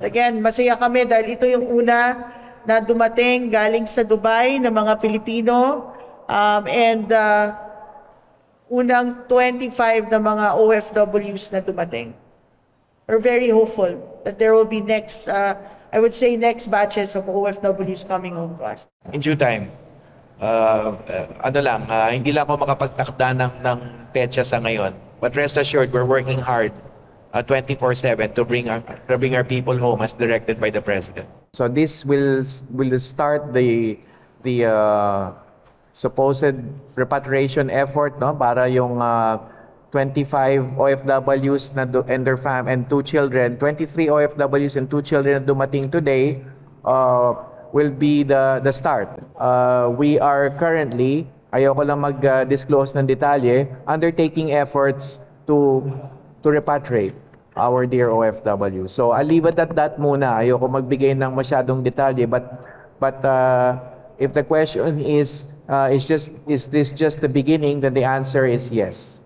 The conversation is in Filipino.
Again, masaya kami dahil ito yung una na dumating galing sa Dubai ng mga Pilipino and unang 25 na mga OFWs na dumating. We're very hopeful that there will be next, I would say next batches of OFWs coming home to us. In due time, hindi lang ako makapagtakda ng petsa sa ngayon. But rest assured, we're working hard 24/7 to bring our people home as directed by the President. So this will start the supposed repatriation effort, no, para yung 25 OFWs and their and 2 children, 23 OFWs and 2 children na dumating today will be the start. We are currently, ayoko lang mag-disclose ng detalye, undertaking efforts to repatriate our dear OFW. So I'll leave it at that muna. Ayoko magbigay ng masyadong detalye, but if the question is this just the beginning, then the answer is yes.